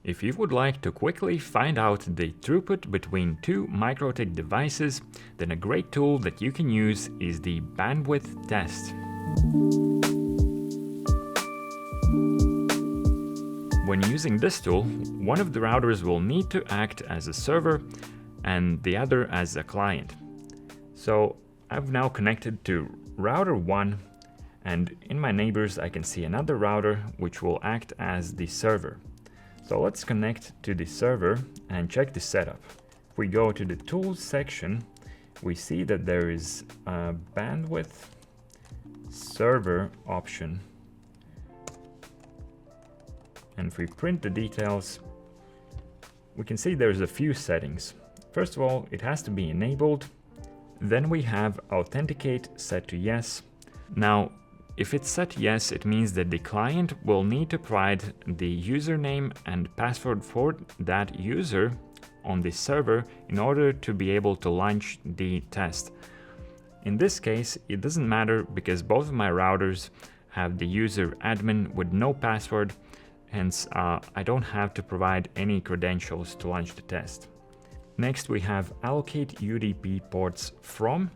If you would like to quickly find out the throughput between two MikroTik devices, then a great tool that you can use is the bandwidth test. When using this tool, one of the routers will need to act as a server and the other as a client. So I've now connected to router 1, and in my neighbors I can see another router which will act as the server. So let's connect to the server and check the setup. If we go to the tools section, we see that there is a bandwidth server option. And if we print the details, we can see there's a few settings. First of all, it has to be enabled. Then we have authenticate set to yes. Now, if it's set yes, it means that the client will need to provide the username and password for that user on the server in order to be able to launch the test. In this case, it doesn't matter because both of my routers have the user admin with no password, hence I don't have to provide any credentials to launch the test. Next, we have allocate UDP ports from.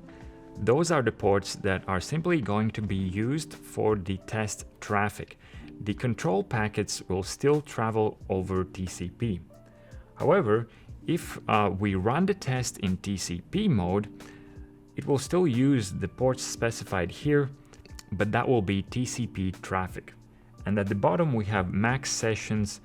Those are the ports that are simply going to be used for the test traffic. The control packets will still travel over TCP. However, if we run the test in TCP mode, it will still use the ports specified here, but that will be TCP traffic. And at the bottom we have max sessions.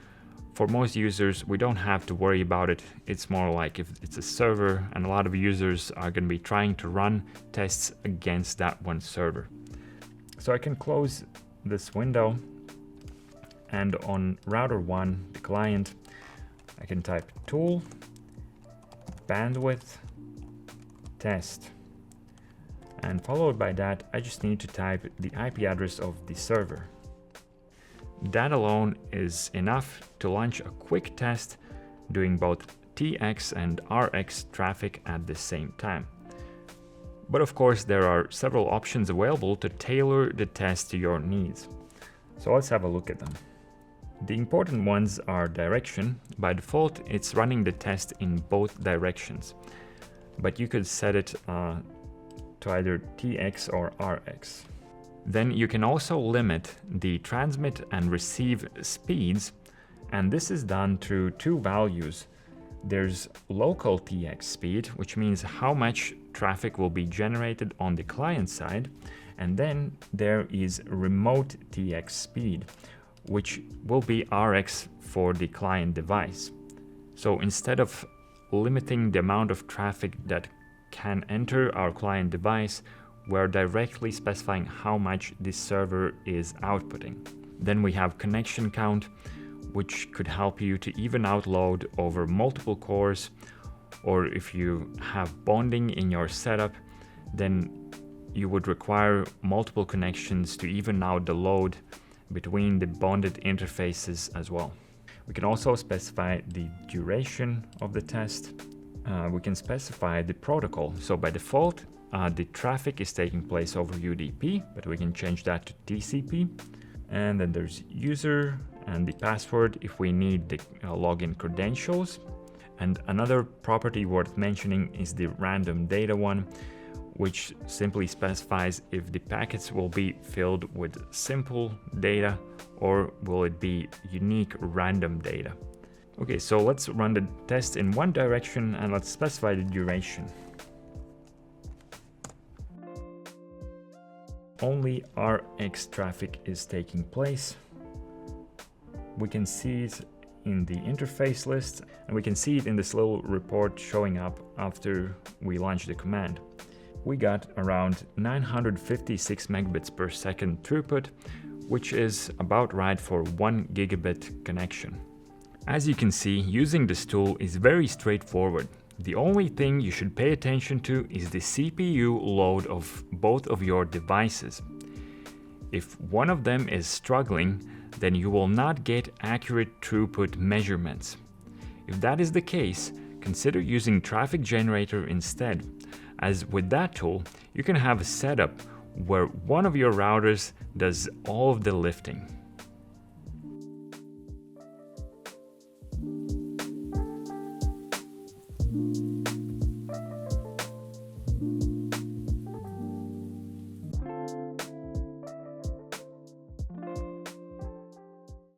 For most users, we don't have to worry about it. It's more like if it's a server and a lot of users are going to be trying to run tests against that one server. So I can close this window, and on router 1, the client, I can type tool bandwidth test, and followed by that I just need to type the IP address of the server. That alone is enough to launch a quick test doing both TX and RX traffic at the same time. But of course, there are several options available to tailor the test to your needs. So let's have a look at them. The important ones are direction. By default, it's running the test in both directions, but you could set it to either TX or RX. Then you can also limit the transmit and receive speeds, and this is done through two values. There's local TX speed, which means how much traffic will be generated on the client side, and then there is remote TX speed, which will be RX for the client device. So instead of limiting the amount of traffic that can enter our client device, we're directly specifying how much this server is outputting. Then we have connection count, which could help you to even out load over multiple cores, or if you have bonding in your setup, then you would require multiple connections to even out the load between the bonded interfaces as well. We can also specify the duration of the test. We can specify the protocol. So by default, the traffic is taking place over UDP, but we can change that to TCP. And then there's user and the password if we need the login credentials. And another property worth mentioning is the random data one, which simply specifies if the packets will be filled with simple data or will it be unique random data. Okay, so let's run the test in one direction and let's specify the duration. Only RX traffic is taking place. We can see it in the interface list, and we can see it in this little report showing up after we launch the command. We got around 956 megabits per second throughput, which is about right for 1 gigabit connection. As you can see, using this tool is very straightforward. The only thing you should pay attention to is the CPU load of both of your devices. If one of them is struggling, then you will not get accurate throughput measurements. If that is the case, consider using Traffic Generator instead, as with that tool, you can have a setup where one of your routers does all of the lifting.